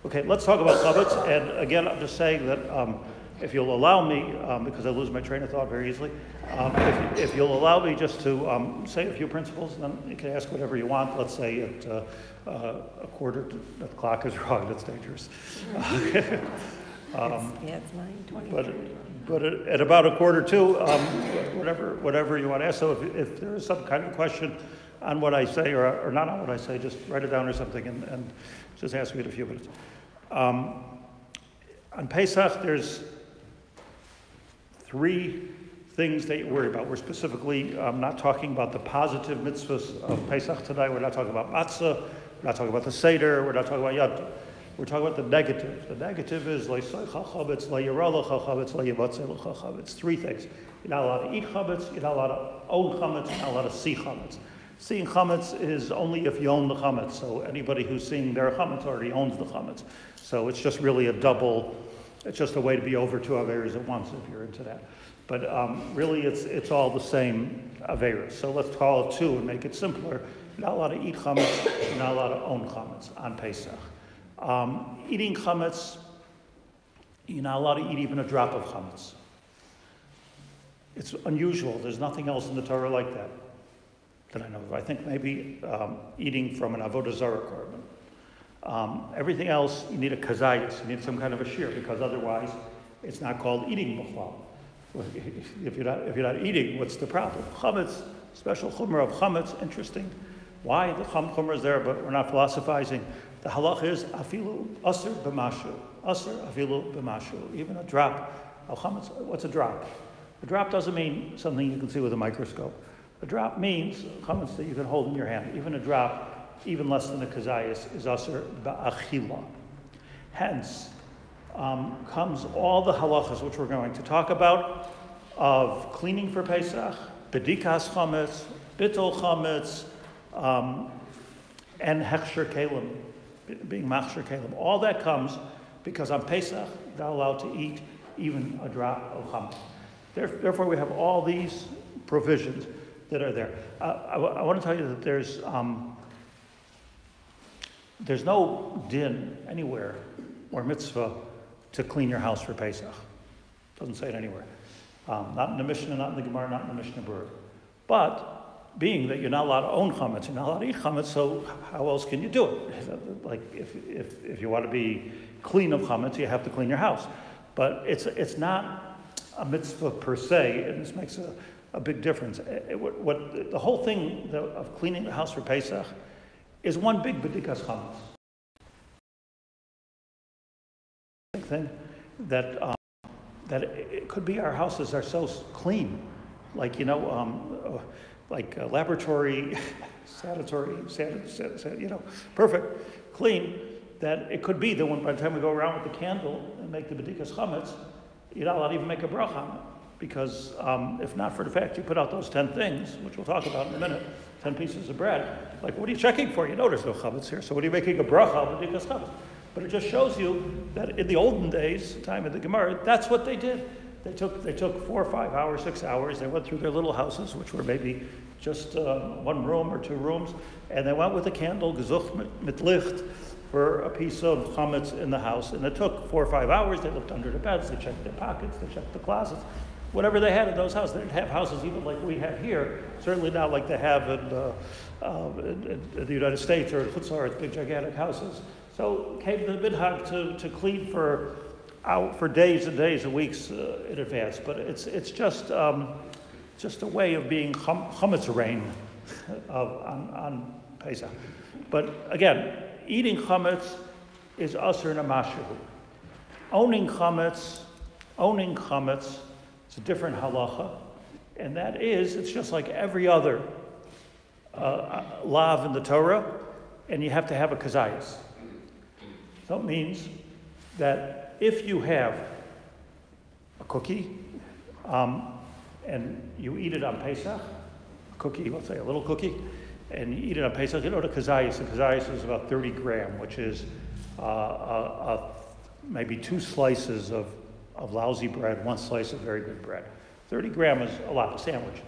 Okay, let's talk about chametz. And again, I'm just saying that if you'll allow me, because I lose my train of thought very easily, if you'll allow me just to say a few principles, then you can ask whatever you want. Let's say at a quarter to the clock is wrong. That's dangerous. It's 9:20. But at about a quarter to, whatever you want to ask. So if there is some kind of question on what I say or not on what I say, just write it down or something and just ask me in a few minutes. On Pesach, there's 3 things that you worry about. We're specifically not talking about the positive mitzvahs of Pesach today. We're not talking about matzah. We're not talking about the Seder. We're not talking about Yad. We're talking about the negative. The negative is it's 3 things. You're not allowed to eat chametz. You're not allowed to own chametz. You're not allowed to see chametz. Seeing chametz is only if you own the chametz. So anybody who's seeing their chametz already owns the chametz. So it's just really it's just a way to be over 2 averos at once if you're into that. But really it's all the same averos. So let's call it 2 and make it simpler. You're not allowed to eat chametz. You're not allowed to own chametz on Pesach. Eating chametz, you're not allowed to eat even a drop of chametz. It's unusual. There's nothing else in the Torah like that I know of. I think maybe eating from an avodah zarah korban. Everything else, you need a kazayas. You need some kind of a shear, because otherwise it's not called eating b'chlal. If you're not eating, what's the problem? Chametz, special chumrah of chametz, interesting. Why the chumrah is there, but we're not philosophizing. The halach is afilu aser b'mashu. Aser afilu b'mashu. Even a drop of chametz. What's a drop? A drop doesn't mean something you can see with a microscope. A drop means chametz that you can hold in your hand. Even a drop, even less than a kazayas, is aser ba'achila. Hence, comes all the halachas which we're going to talk about of cleaning for Pesach, bedikas chametz, bittul chametz, and hechsher kelim, being machsher kelim. All that comes because on Pesach, you're not allowed to eat even a drop of chametz. Therefore, we have all these provisions that are there. I want to tell you that there's no din anywhere or mitzvah to clean your house for Pesach. Doesn't say it anywhere. Not in the Mishnah, not in the Gemara, not in the Mishnah Berurah. But being that you're not allowed to own chametz, you're not allowed to eat chametz, so how else can you do it? Like if you want to be clean of chametz, you have to clean your house. But it's not a mitzvah per se, and this makes a big difference. What the whole thing of cleaning the house for Pesach is one big bedikas chametz. Thing that it could be our houses are so clean, like laboratory, sanitary, perfect, clean, that it could be that by the time we go around with the candle and make the bedikas chametz, you're not allowed to even make a bracha on it, because if not for the fact you put out those 10 things, which we'll talk about in a minute, 10 pieces of bread, like what are you checking for? You know there's no chametz here, so what are you making a bracha on bedikas chametz? But it just shows you that in the olden days, time of the Gemara, that's what they did. They took 4 or 5 hours, 6 hours. They went through their little houses, which were maybe just 1 room or 2 rooms, and they went with a candle, gezucht mit Licht, for a piece of chametz in the house. And it took 4 or 5 hours. They looked under the beds, they checked their pockets, they checked the closets, whatever they had in those houses. They didn't have houses even like we have here, certainly not like they have in the United States or in Chutzlar, big gigantic houses. So came the minhag to clean for days and days and weeks in advance. But it's just a way of being chametz rain on Pesach. But again, eating chametz is aser namashu. Owning chametz, it's a different halacha, and that is, it's just like every other lav in the Torah, and you have to have a kazayas. So it means that if you have a cookie and you eat it on Pesach, a cookie, let's say a little cookie, and you eat it on Pesach, you know the kazayas. The kazayas is about 30 grams, which is maybe 2 slices of lousy bread, 1 slice of very good bread. 30 grams is a lot, a sandwich.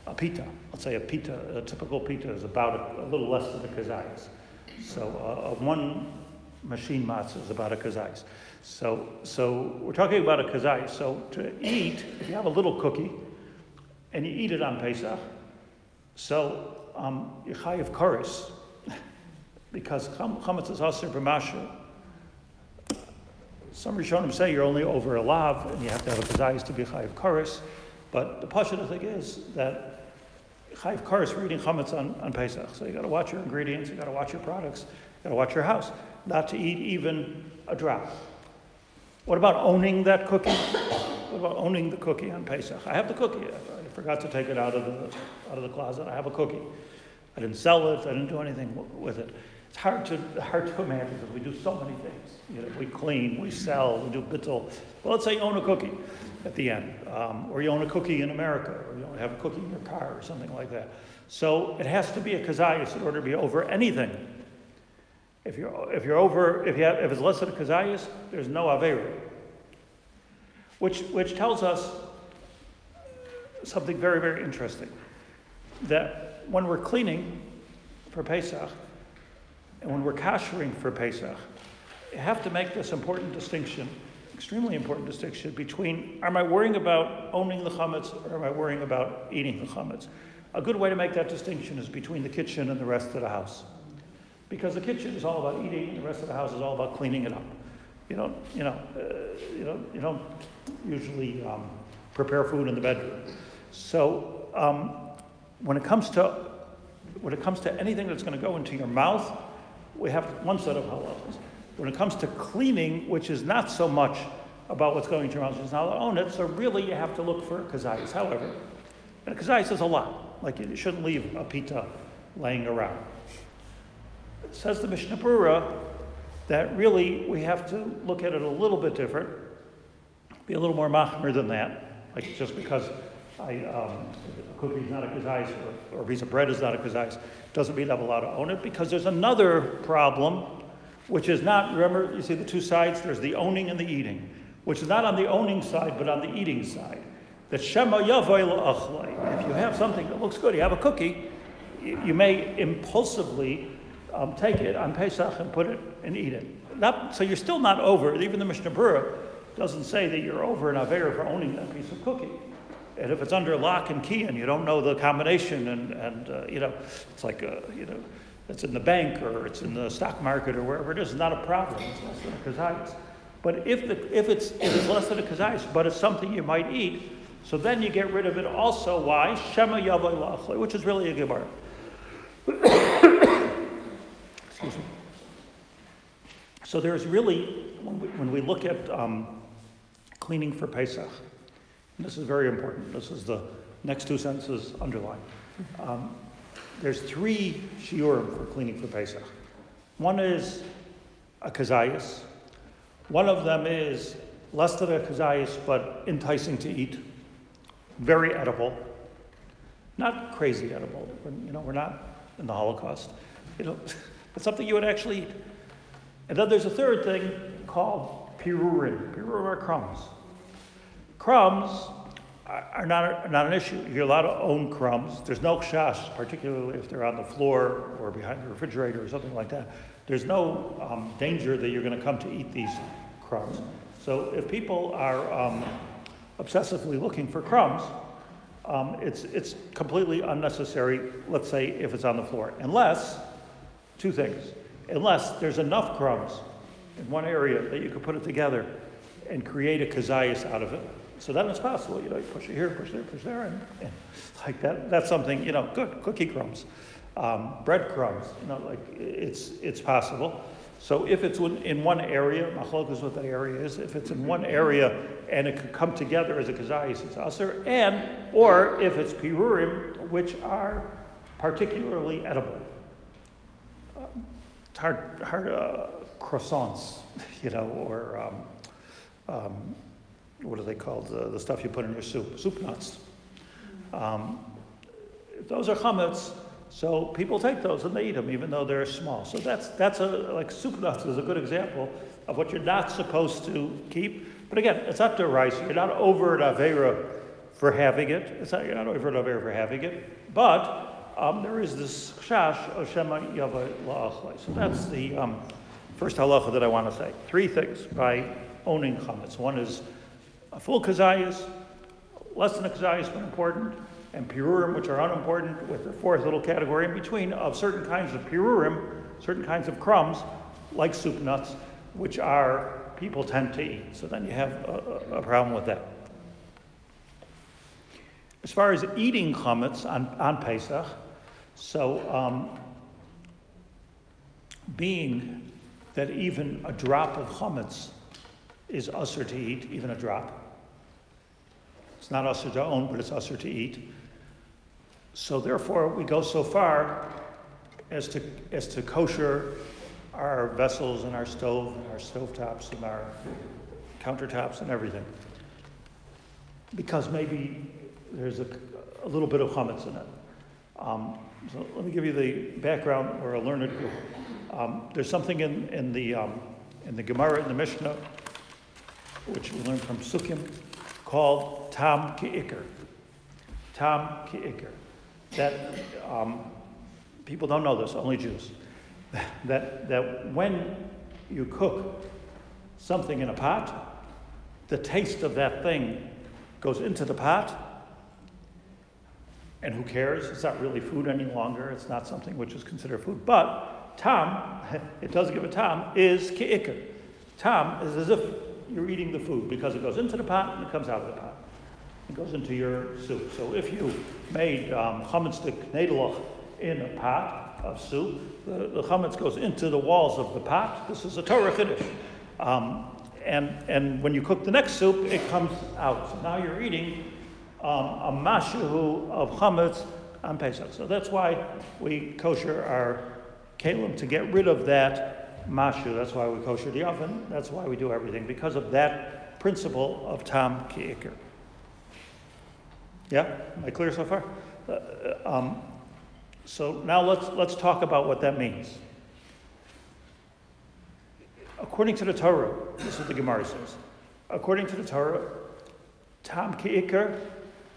A pita, let's say a typical pita is about a little less than a kazayas. So one machine matzah is about a kazayis. So we're talking about a kazayis. So to eat, if you have a little cookie and you eat it on Pesach, so you're chayiv kares, because chametz is aser b'mashu. Some Rishonim say you're only over a lav and you have to have a kazayis to be chayiv kares, but the pashut thing is that chayiv kares for eating chametz on Pesach. So you got to watch your ingredients, you got to watch your products, you got to watch your house, not to eat even a drop. What about owning that cookie? What about owning the cookie on Pesach? I have the cookie. I forgot to take it out of the closet. I have a cookie. I didn't sell it. I didn't do anything with it. It's hard to imagine because we do so many things. We clean, we sell, we do bittul. Well, let's say you own a cookie at the end, or you own a cookie in America, or you have a cookie in your car, or something like that. So it has to be a kazayis in order to be over anything. If it's less than a kazayis, there's no aveira. Which tells us something very, very interesting. That when we're cleaning for Pesach, and when we're koshering for Pesach, you have to make this important distinction, extremely important distinction, between am I worrying about owning the chametz or am I worrying about eating the chametz? A good way to make that distinction is between the kitchen and the rest of the house. Because the kitchen is all about eating, and the rest of the house is all about cleaning it up. You don't usually prepare food in the bedroom. So when it comes to anything that's going to go into your mouth, we have one set of halachos. When it comes to cleaning, which is not so much about what's going into your mouth, it's not own it. So really, you have to look for kazayis. However, and kazayis is a lot. Like you shouldn't leave a pita laying around. It says the Mishnah Berurah that really we have to look at it a little bit different, be a little more machmir than that. Like just because a cookie is not a kazayis or a piece of bread is not a kazayis, doesn't mean I'm allowed to own it, because there's another problem, which is not, remember, you see the two sides, there's the owning and the eating, which is not on the owning side, but on the eating side. That shema yavoy la'achlei. If you have something that looks good, you have a cookie, you may impulsively take it on Pesach and put it and eat it. So you're still not over. Even the Mishnah Berurah doesn't say that you're over an aveira for owning that piece of cookie. And if it's under lock and key and you don't know the combination and it's like it's in the bank or it's in the stock market or wherever it is, it's not a problem. It's less than a kazayis. But if it's less than a kazayis, but it's something you might eat, so then you get rid of it also. Why? Shema yavoy la'achlei, which is really a gemara. Excuse me. So there's really, when we look at cleaning for Pesach, and this is very important, this is the next two sentences underlined. There's three shiurim for cleaning for Pesach. One is a kazayis. One of them is less than a kazayis, but enticing to eat, very edible, not crazy edible. We're not in the Holocaust. It's something you would actually eat. And then there's a third thing called pirurim. Pirurim are crumbs. Crumbs are not an issue. You're allowed to own crumbs. There's no chash, particularly if they're on the floor or behind the refrigerator or something like that. There's no danger that you're going to come to eat these crumbs. So if people are obsessively looking for crumbs, it's completely unnecessary, let's say, if it's on the floor. Unless, two things. Unless there's enough crumbs in one area that you could put it together and create a kazayis out of it. So then it's possible, you push it here, push there, push there, and like that. That's something, good, cookie crumbs, bread crumbs, it's possible. So if it's in one area, machlok is what that area is. If it's in one area and it could come together as a kazayis, it's aser. Or if it's pirurim, which are particularly edible. It's hard croissants, or what are they called? The stuff you put in your soup nuts. Those are chametz, so people take those and they eat them, even though they're small. So that's like soup nuts is a good example of what you're not supposed to keep. But again, it's not deraisa. You're not over an aveira for having it. You're not over an aveira for having it, but there is this chash of shema yavoy la'achlei. So that's the first halacha that I want to say. 3 things by owning chametz. One is a full kazayas, less than a kazayas but important, and pirurim, which are unimportant, with the 4th little category in between of certain kinds of pirurim, certain kinds of crumbs, like soup nuts, which people tend to eat. So then you have a problem with that. As far as eating chametz on Pesach, so being that even a drop of chametz is usher to eat, even a drop. It's not usher to own, but it's usher to eat. So therefore, we go so far as to kosher our vessels and our stove and our stovetops and our countertops and everything, because maybe there's a little bit of chametz in it. So let me give you the background. We're a learned group. There's something in the Gemara, in the Mishnah, which we learned from Sukkim, called tam ki'ikr. Tam ki'ikr. That people don't know this, only Jews. That when you cook something in a pot, the taste of that thing goes into the pot, and who cares? It's not really food any longer. It's not something which is considered food. But tam, it does give a tam, is ki'ikr. Tam is as if you're eating the food, because it goes into the pot and it comes out of the pot. It goes into your soup. So if you made chametzik nedelach in a pot of soup, the chametz goes into the walls of the pot. This is a Torah chiddush. And when you cook the next soup, it comes out. So now you're eating a mashu of chametz on Pesach. So that's why we kosher our kelim, to get rid of that mashu. That's why we kosher the oven. That's why we do everything, because of that principle of tam ki'ikr. Yeah? Am I clear so far? So now let's talk about what that means. According to the Torah, this is what the Gemara says. According to the Torah, tam ki'ikr,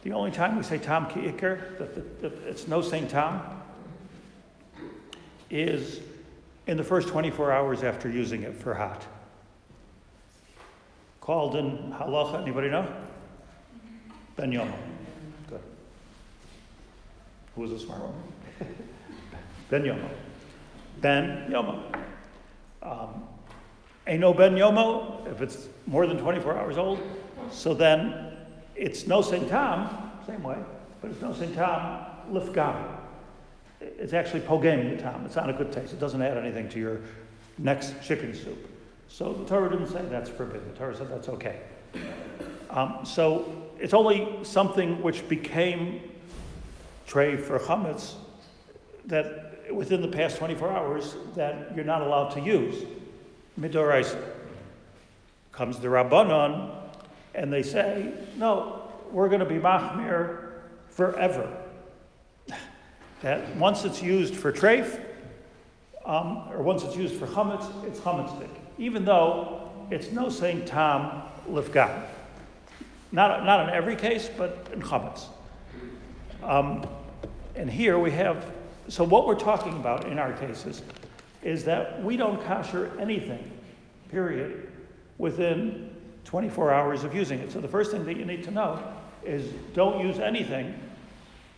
the only time we say tam ki'ikr, that it's no saying tam, is in the first 24 hours after using it for hot. Called in halacha, anybody know? Ben Yoma. Good. Who was the smart one? Ben Yoma. Ben Yoma. Ain't no Ben Yomo if it's more than 24 hours old. So then it's no saying tam, same way, but it's no saying tam lifgam. It's actually pogam the tam. It's not a good taste. It doesn't add anything to your next chicken soup. So the Torah didn't say that's forbidden. The Torah said that's okay. So it's only something which became tray for chametz that within the past 24 hours that you're not allowed to use. Midoraisa. Comes the Rabbanon, and they say, no, we're going to be machmir forever. That once it's used for treif, or once it's used for chametz, it's chametzdik. Even though it's no saying tam lifgam. Not in every case, but in chametz. And here we have, so what we're talking about in our cases is that we don't kosher anything, period, within 24 hours of using it. So the first thing that you need to know is don't use anything.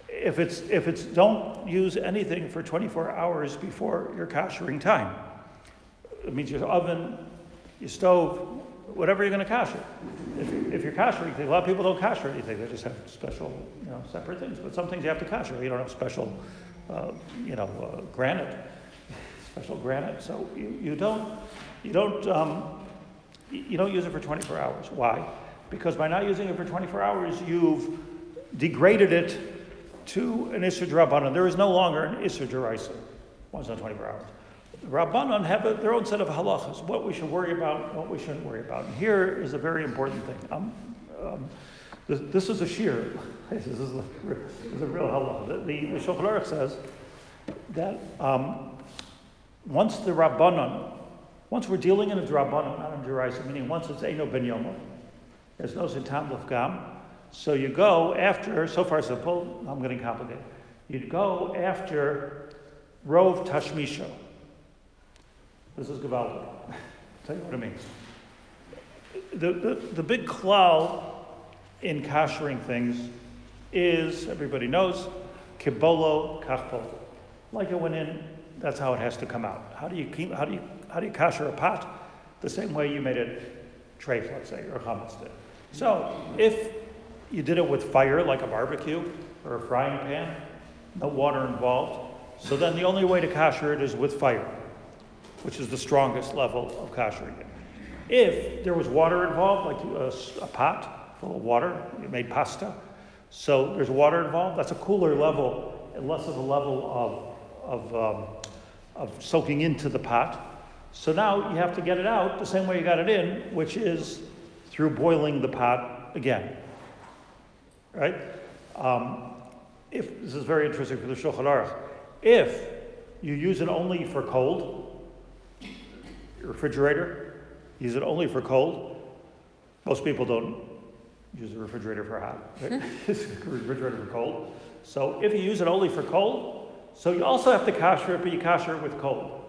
If it's don't use anything for 24 hours before your koshering time. It means your oven, your stove, whatever you're going to kosher. If you're koshering things, a lot of people don't kosher anything. They just have special, separate things. But some things you have to kosher. You don't have special, granite, special granite. So you don't use it for 24 hours. Why? Because by not using it for 24 hours, you've degraded it to an Isser D'Rabbanan. There is no longer an Isser D'Oraisa once in 24 hours. The Rabbanan have their own set of halachas, what we should worry about, what we shouldn't worry about. And here is a very important thing. This is a sheer. This is a real halacha. The Shulchan Aruch says that once we're dealing in a D'Rabbanan, not in D'Oraisa, meaning once it's Eino Ben Yomo, there's no Sintam Lefgam. So you go after, so far simple, I'm getting complicated. You go after Rov Tashmisho. This is gewaltig. I'll tell you what it means. The big klal in koshering things is, everybody knows, kibolo kachpol. Like it went in, that's how it has to come out. How do you kosher a pot? The same way you made it treif, let's say, or chametz did. So if you did it with fire, like a barbecue or a frying pan, no water involved, so then the only way to kosher it is with fire, which is the strongest level of koshering it. If there was water involved, like a pot full of water, you made pasta, so there's water involved, that's a cooler level and less of a level of soaking into the pot. So now you have to get it out the same way you got it in, which is through boiling the pot again, right? If this is very interesting for the Shulchan Aruch, if you use it only for cold, your refrigerator, use it only for cold. Most people don't use the refrigerator for hot, right? Refrigerator for cold. So if you use it only for cold, so you also have to kosher it, but you kosher it with cold.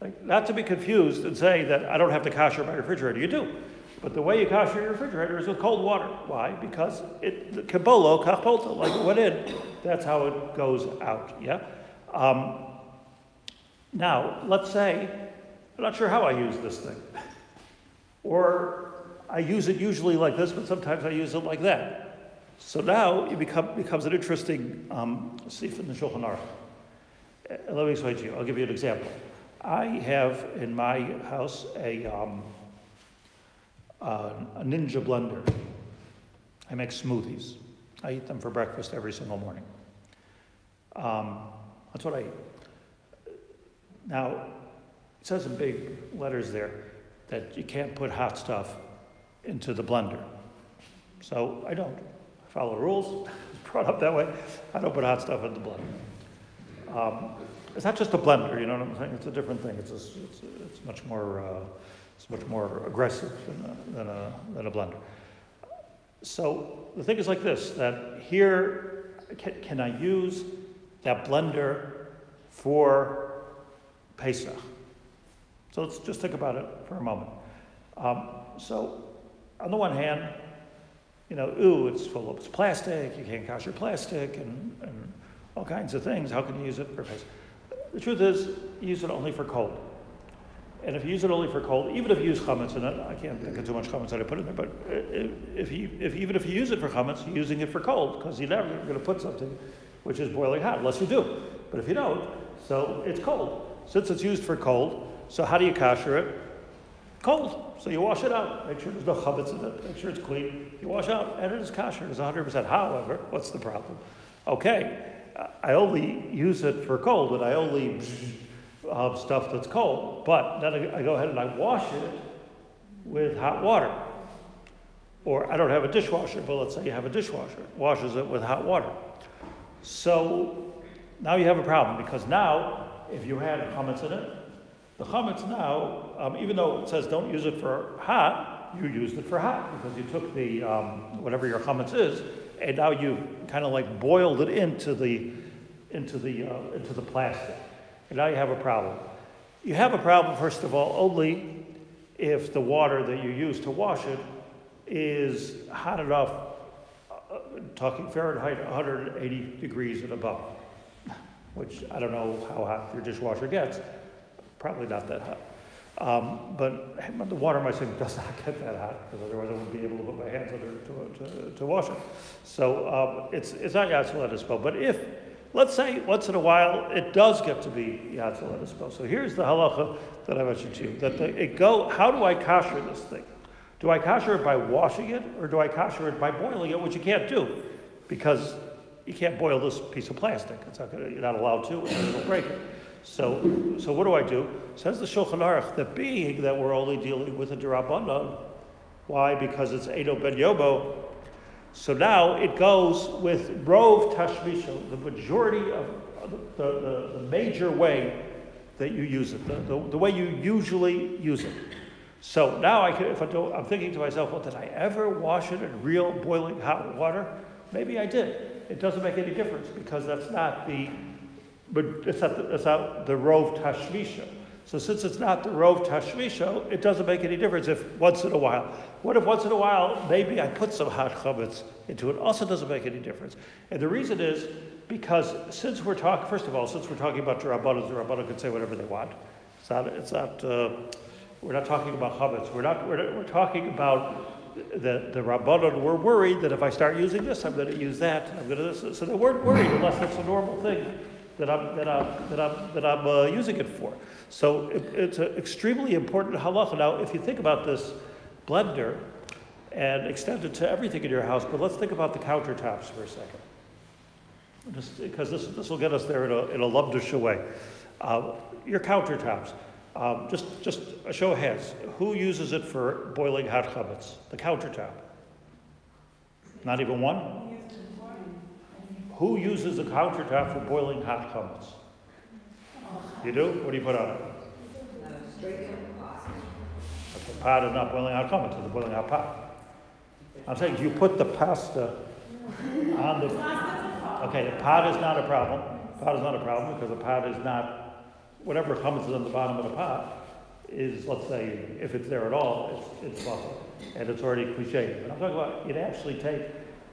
Like, not to be confused and say that I don't have to kosher my refrigerator. You do. But the way you kosher your refrigerator is with cold water. Why? Because the kibolo kachpolta, like it went in, that's how it goes out, yeah? Now, let's say, I'm not sure how I use this thing. Or I use it usually like this, but sometimes I use it like that. So now it becomes an interesting sif in the Shulchan Aruch. Let me explain to you. I'll give you an example. I have in my house a ninja blender. I make smoothies. I eat them for breakfast every single morning. That's what I eat. Now, it says in big letters there that you can't put hot stuff into the blender. So I don't. I follow rules. It's brought up that way. I don't put hot stuff in the blender. It's not just a blender, you know what I'm saying? It's a different thing. It's much more aggressive than a blender. So the thing is like this, that here, can I use that blender for Pesach? So let's just think about it for a moment. So on the one hand, it's full of plastic, you can't kosher plastic and all kinds of things. How can you use it for Pesach? The truth is, you use it only for cold. And if you use it only for cold, even if you use chametz in it, I can't think of too much chametz that I put in there, but even if you use it for chametz, you're using it for cold, because you're never going to put something which is boiling hot, unless you do. But if you don't, so it's cold. Since it's used for cold, so how do you kosher it? Cold. So you wash it out. Make sure there's no chametz in it. Make sure it's clean. You wash out, and it is kosher. It's 100%. However, what's the problem? Okay, I only use it for cold, and I only stuff that's cold. But then I go ahead and I wash it with hot water. Or I don't have a dishwasher, but let's say you have a dishwasher. It washes it with hot water. So now you have a problem, because now, if you had chametz in it, the chametz now, even though it says don't use it for hot, you used it for hot, because you took the, whatever your chametz is, and now you kind of like boiled it into the plastic. And now you have a problem. You have a problem, first of all, only if the water that you use to wash it is hot enough, talking Fahrenheit 180 degrees and above, which I don't know how hot your dishwasher gets. Probably not that hot. But the water in my sink does not get that hot, because otherwise I wouldn't be able to put my hands under it to wash it. So it's not Yatzel Edispo. But if, let's say, once in a while, it does get to be Yatzel Edispo. So here's the halacha that I mentioned to you. How do I kosher this thing? Do I kosher it by washing it, or do I kosher it by boiling it, which you can't do, because you can't boil this piece of plastic. You're not allowed to, and it'll break it. So what do I do? Says the Shulchan Aruch that being that we're only dealing with a d'Rabbanan, why? Because it's Edo ben Yobo. So now it goes with Rov Tashmisha, the majority of the major way that you use it, the way you usually use it. So now I'm thinking to myself, well, did I ever wash it in real boiling hot water? Maybe I did. It doesn't make any difference, because that's not the Rov Tashmisha. So since it's not the rov tashmisho, it doesn't make any difference if once in a while. What if once in a while, maybe I put some hot chametz into it? Also doesn't make any difference. And the reason is because since we're talking about the Rabbanan can say whatever they want. We're not talking about chametz. We're talking about the Rabbanan. We're worried that if I start using this, I'm going to use that. So they weren't worried unless it's a normal thing that I'm using it for. So it's an extremely important halacha. Now, if you think about this blender and extend it to everything in your house, but let's think about the countertops for a second, just because this will get us there in a lumdisha way. Your countertops. Just a show of hands. Who uses it for boiling hot chametz? The countertop. Not even one? Who uses the countertop for boiling hot chametz? You do? What do you put on it? Okay, pot is not boiling hot chametz, it's a boiling hot pot. I'm saying, do you put the pasta on the... Okay, the pot is not a problem. Pot is not a problem because the pot is not... Whatever chametz is on the bottom of the pot is, let's say, if it's there at all, it's buffalo. And it's already cliched. But I'm talking about, you'd actually take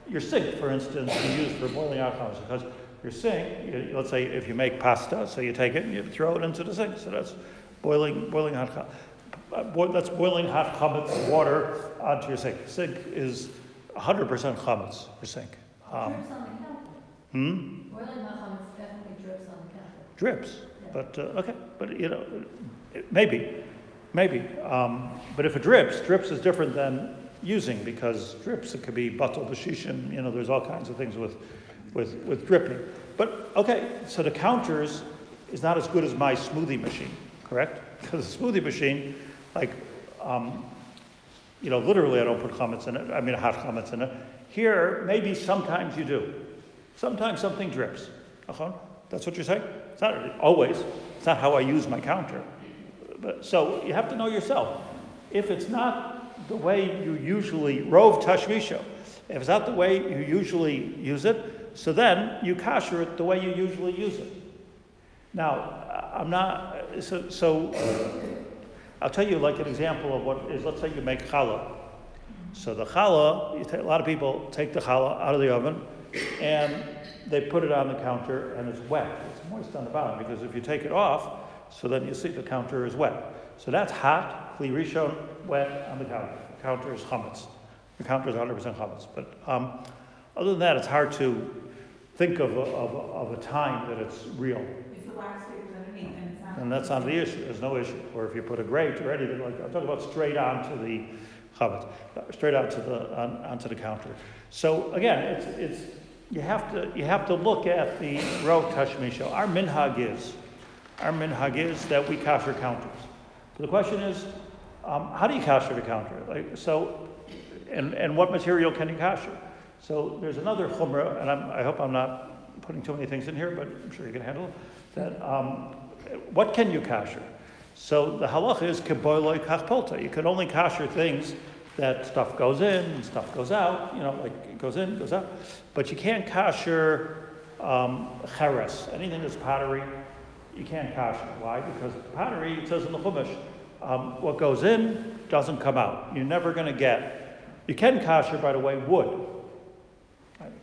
your sink, for instance, to use for boiling hot chametz. Because your sink, let's say if you make pasta, so you take it and you throw it into the sink. So that's boiling hot chametz. That's boiling hot chametz water onto your sink. Sink is 100% chametz, your sink. Drips on the counter. Boiling hot chametz definitely drips on the counter. Drips. But, okay, but maybe. But if it drips is different than using, because drips, it could be batal b'shishin, there's all kinds of things with dripping. But, okay, so the counters is not as good as my smoothie machine, correct? Because the smoothie machine, literally I don't put chametz in it, hot chametz in it. Here, maybe sometimes you do. Sometimes something drips. That's what you're saying? It's not always. It's not how I use my counter. So you have to know yourself. If it's not the way you usually, rov tashmisho, if it's not the way you usually use it, so then you kasher it the way you usually use it. Now, I'm not, so I'll tell you like an example of what is, let's say you make challah. So the challah, a lot of people take the challah out of the oven and they put it on the counter and it's wet. It's moist on the bottom because if you take it off, so then you see the counter is wet. So that's hot, kli rishon, wet on the counter. The counter is chametz. The counter is 100% chametz. But other than that, it's hard to think of a time that it's real. If the wax stays underneath and it's not... And that's not the issue. There's no issue. Or if you put a grate or anything like that. I'm talking about straight onto the chametz, straight onto the counter. So again, it's you have to look at the rov tashmisho. Our minhag is that we kasher counters. So the question is, how do you kasher the counter? And what material can you kasher? So there's another chumrah, and I hope I'm not putting too many things in here, but I'm sure you can handle that. What can you kasher? So the halacha is keboiloi kachpolta. You can only kasher things that stuff goes in and stuff goes out, like it goes in, goes out. But you can't kasher cheres, anything that's pottery, you can't kasher. Why? Because pottery, it says in the Chumash, what goes in doesn't come out. You're never going to get. You can kasher, by the way, wood.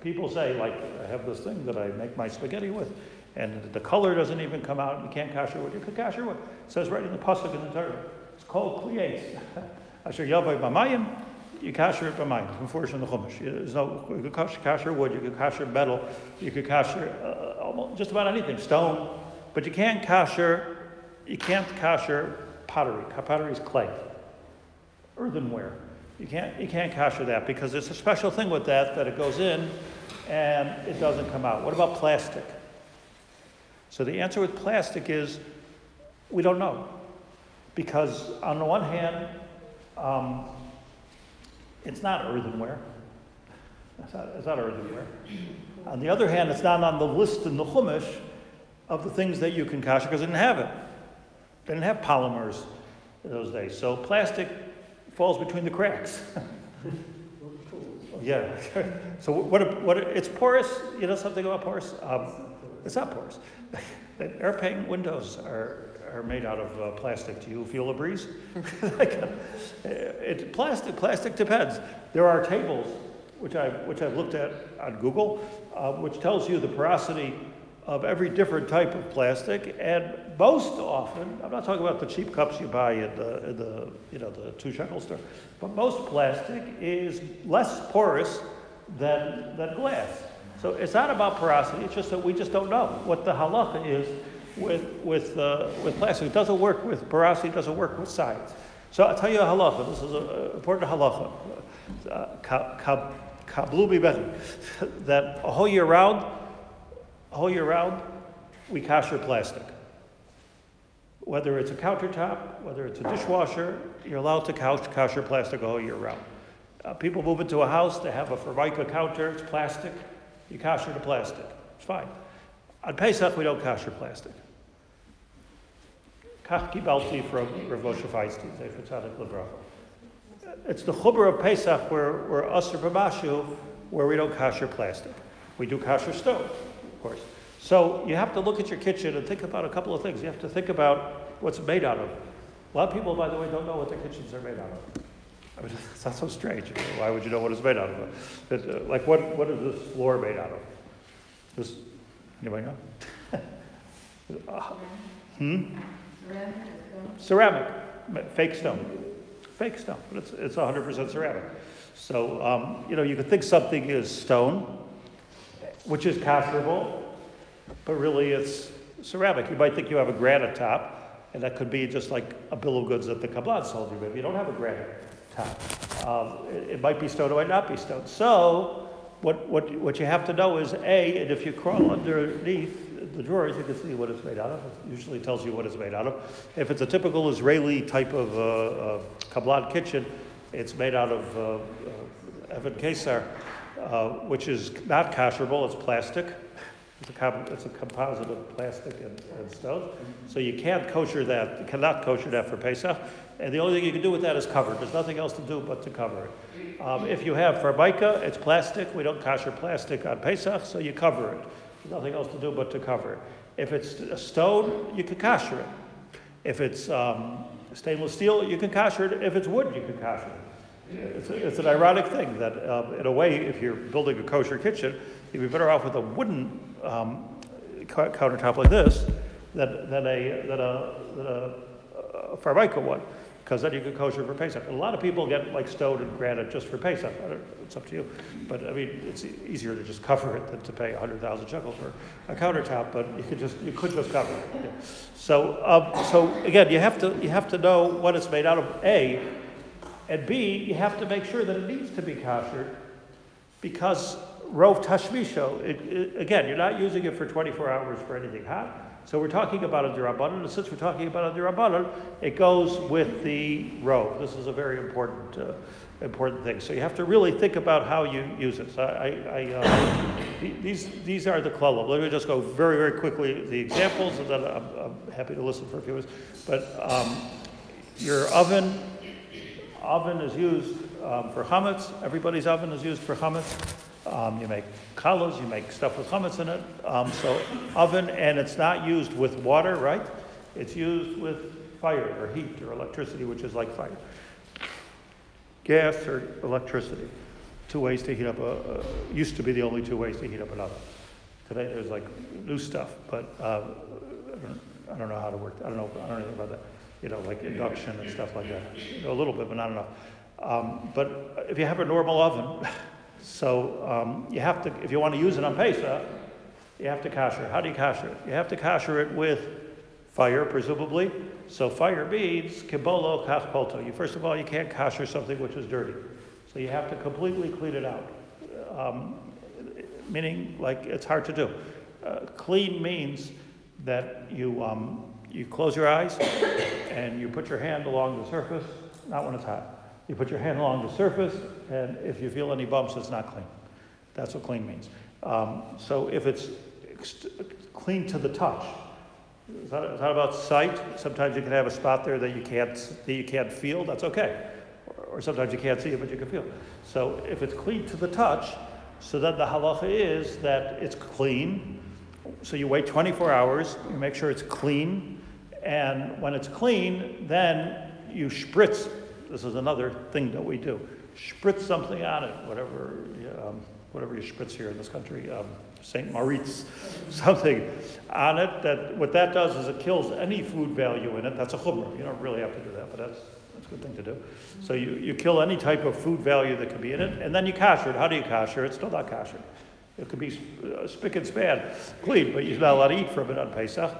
People say, like, I have this thing that I make my spaghetti with, and the color doesn't even come out, and you can't kasher wood. You can kasher wood. It says right in the pasuk in the Torah. It's called kliyes. Asher yavai b'mayim, you kasher it b'mayim. It's enforced in the Chumash. There's no, you could kasher wood, you could kasher metal, you could kasher almost just about anything, stone, but you can't kasher pottery. Pottery is clay, earthenware. You can't kasher that because there's a special thing with that it goes in and it doesn't come out. What about plastic? So the answer with plastic is we don't know. Because on the one hand, it's not earthenware. It's not earthenware. On the other hand, it's not on the list in the Chumash of the things that you can kasher because it didn't have it. They didn't have polymers in those days. So plastic falls between the cracks. Yeah. So what? It's porous. You know something about porous? It's not porous. Airplane windows are are made out of plastic. Do you feel a breeze? Plastic depends. There are tables, which I've looked at on Google, which tells you the porosity of every different type of plastic, and most often, I'm not talking about the cheap cups you buy at the 2 shekel store, but most plastic is less porous than glass. So it's not about porosity, it's just that we just don't know what the halacha is with plastic. It doesn't work with porosity, it doesn't work with size. So I'll tell you a halacha, this is an important halacha, kablu better, that a whole year round, we kosher plastic. Whether it's a countertop, whether it's a dishwasher, you're allowed to kosher plastic a whole year round. People move into a house, they have a formica counter, it's plastic, you kosher the plastic, it's fine. On Pesach, we don't kosher plastic. Kach kibalti from Rav Moshe Feinstein, Zefer Tzadik Lebracha. It's the chubur of Pesach where Asr B'Mashu, where we don't kosher plastic. We do kosher stove, of course. So you have to look at your kitchen and think about a couple of things. You have to think about what's it made out of. A lot of people, by the way, don't know what their kitchens are made out of. I mean, it's not so strange. Why would you know what it's made out of? Like, what is this floor made out of? This, anybody know? Ceramic. Fake stone. Fake stone, but it's 100% ceramic. So, you could think something is stone, which is kosherable, but really it's ceramic. You might think you have a granite top, and that could be just like a bill of goods that the Kabbalah sold you. Maybe you don't have a granite top. It might be stone, it might not be stone. So what you have to know is, and if you crawl underneath the drawers, you can see what it's made out of. It usually tells you what it's made out of. If it's a typical Israeli type of Kabbalah kitchen, it's made out of Evan Kesar, which is not kosherable, it's plastic. It's a composite of plastic and stone. So you can't kosher that, you cannot kosher that for Pesach. And the only thing you can do with that is cover it. There's nothing else to do but to cover it. If you have formica, it's plastic. We don't kosher plastic on Pesach, so you cover it. There's nothing else to do but to cover it. If it's a stone, you can kosher it. If it's stainless steel, you can kosher it. If it's wood, you can kosher it. It's an ironic thing that, in a way, if you're building a kosher kitchen, you'd be better off with a wooden countertop like this than a formica one, because then you can kosher for Pesach. A lot of people get like stone and granite just for Pesach. It's up to you, but I mean, it's easier to just cover it than to pay 100,000 shekels for a countertop. But you could just cover it. Yeah. So again, you have to know what it's made out of. A, and B, you have to make sure that it needs to be kosher, because rov tashmisho, again, you're not using it for 24 hours for anything hot. So we're talking about a d'Rabbanan, and since we're talking about a d'Rabbanan, it goes with the rov. This is a very important thing. So you have to really think about how you use it. So these are the Kollel. Let me just go very, very quickly the examples, and then I'm happy to listen for a few minutes. But your oven is used for chametz. Everybody's oven is used for chametz. You make challah, you make stuff with chametz in it. So oven, and it's not used with water, right? It's used with fire or heat or electricity, which is like fire. Gas or electricity. 2 ways to heat up used to be the only 2 ways to heat up an oven. Today there's like new stuff, but I don't know how to work. I don't know anything about that. Like induction and stuff like that. A little bit, but not enough. But if you have a normal oven, so you have to, if you want to use it on Pesach, you have to kosher. How do you kosher it? You have to kosher it with fire, presumably. So fire means kibolo kach polto. First of all, you can't kosher something which is dirty. So you have to completely clean it out. Meaning, like, it's hard to do. Clean means that you close your eyes and you put your hand along the surface, not when it's hot. You put your hand along the surface, and if you feel any bumps, it's not clean. That's what clean means. So if it's clean to the touch, it's not about sight. Sometimes you can have a spot there that you can't feel. That's okay. Or sometimes you can't see it, but you can feel. So if it's clean to the touch, so then the halacha is that it's clean. So you wait 24 hours, you make sure it's clean, And when it's clean, then you spritz. This is another thing that we do. Spritz something on it, whatever you spritz here in this country, St. Moritz, something on it. That what that does is it kills any food value in it. That's a chumrah. You don't really have to do that, but that's a good thing to do. So you kill any type of food value that could be in it, and then you kosher it. How do you kosher it? It's still not kosher. It could be spick and span clean, but you're not allowed to eat from it on Pesach.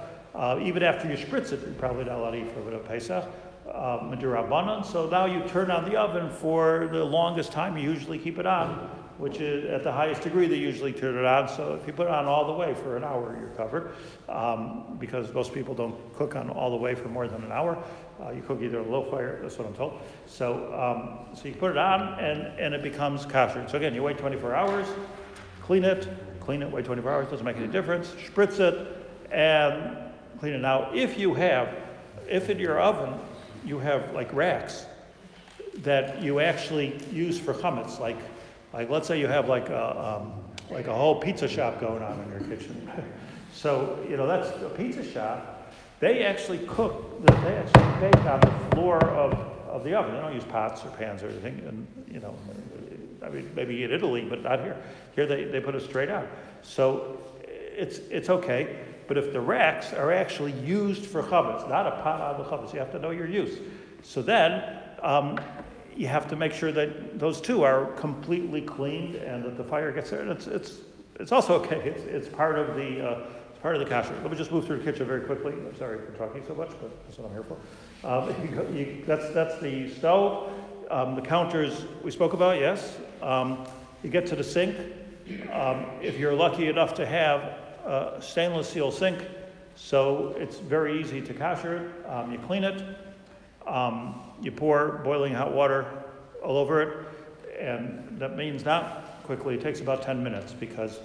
Even after you spritz it, you're probably not allowed to eat from it on Pesach. Midirabanan. So now you turn on the oven for the longest time. You usually keep it on, which is at the highest degree they usually turn it on. So if you put it on all the way for an hour, you're covered. Because most people don't cook on all the way for more than an hour. You cook either a low fire, that's what I'm told. So you put it on and it becomes kosher. So again, you wait 24 hours, clean it, wait 24 hours, doesn't make any difference, spritz it, and clean it. Now, if in your oven, you have like racks that you actually use for chametz, like let's say you have like a whole pizza shop going on in your kitchen. So, that's a pizza shop. They actually bake on the floor of the oven. They don't use pots or pans or anything. And, maybe in Italy, but not here. Here they put it straight on. So it's okay. But if the racks are actually used for chametz, not a pot on the chametz, you have to know your use. So then you have to make sure that those two are completely cleaned and that the fire gets there. And it's also okay. It's part of the kasher. Let me just move through the kitchen very quickly. I'm sorry for talking so much, but that's what I'm here for. That's the stove. The counters we spoke about, yes. You get to the sink. If you're lucky enough to have a stainless steel sink, so it's very easy to kosher it. You clean it. You pour boiling hot water all over it, and that means not quickly. It takes about 10 minutes because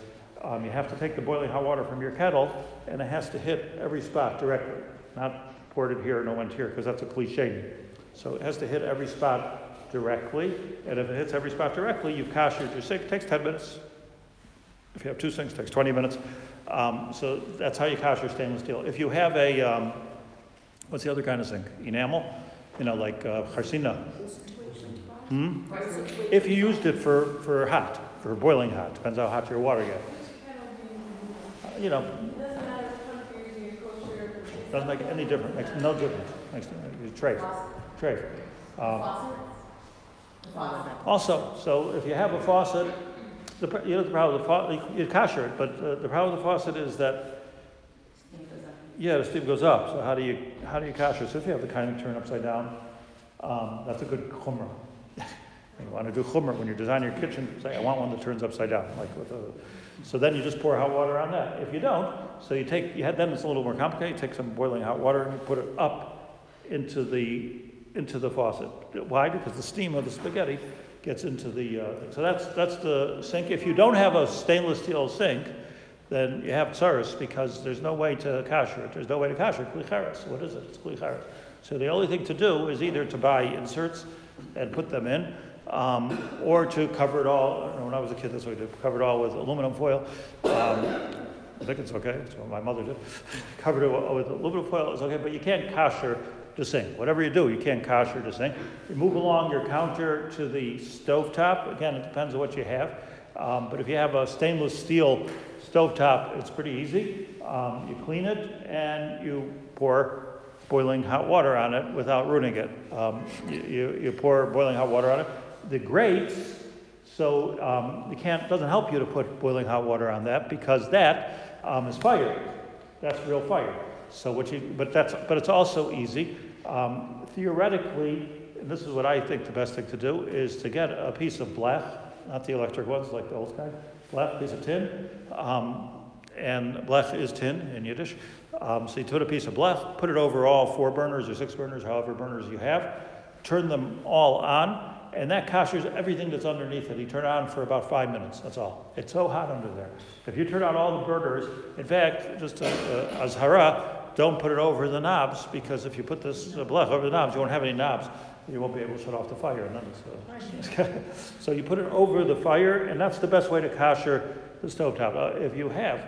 you have to take the boiling hot water from your kettle, and it has to hit every spot directly, not poured it here, no one's here, because that's a cliche. So it has to hit every spot directly, and if it hits every spot directly, you've koshered your sink. It takes 10 minutes. If you have two sinks, it takes 20 minutes. So that's how you kosher stainless steel. If you have a, what's the other kind of sink? Enamel? Like charsina. If you used it for hot, for boiling hot, depends how hot your water gets. Doesn't make any difference. Makes no difference. Makes tray. Also, so if you have a faucet, the problem with the faucet, you kosher it, but the problem with the faucet is that the steam goes up. So how do you kosher? So if you have the kind you turn upside down, that's a good chumrah. You want to do chumrah when you're designing your kitchen. Say, I want one that turns upside down, So then you just pour hot water on that. If you don't, so then it's a little more complicated. You take some boiling hot water and you put it up into the faucet. Why? Because the steam of the spaghetti gets into the. So that's the sink. If you don't have a stainless steel sink, then you have tsaris because there's no way to kosher it. There's no way to kosher kli charetz. What is it? It's kli charetz. So the only thing to do is either to buy inserts and put them in, or to cover it all. When I was a kid, that's what we did. Cover it all with aluminum foil. I think it's okay. That's what my mother did. Covered it with aluminum foil. It's okay, but you can't kosher the sink. Whatever you do, you can't kosher the sink. You move along your counter to the stovetop. Again, it depends on what you have. But if you have a stainless steel stovetop, it's pretty easy. You clean it and you pour boiling hot water on it without ruining it. You pour boiling hot water on it. The grates, so doesn't help you to put boiling hot water on that because that is fire. That's real fire. So but it's also easy. Theoretically, and this is what I think the best thing to do is to get a piece of blech, not the electric ones like the old kind, blech, piece of tin, and blech is tin in Yiddish. So you put a piece of blech, put it over all 4 burners or 6 burners, however burners you have, turn them all on, and that koshers everything that's underneath it. You turn it on for about 5 minutes, that's all. It's so hot under there. If you turn on all the burners, in fact, just azhara, don't put it over the knobs, because if you put this blech over the knobs, you won't have any knobs. You won't be able to shut off the fire. And then so you put it over the fire, and that's the best way to kosher the stovetop. If you have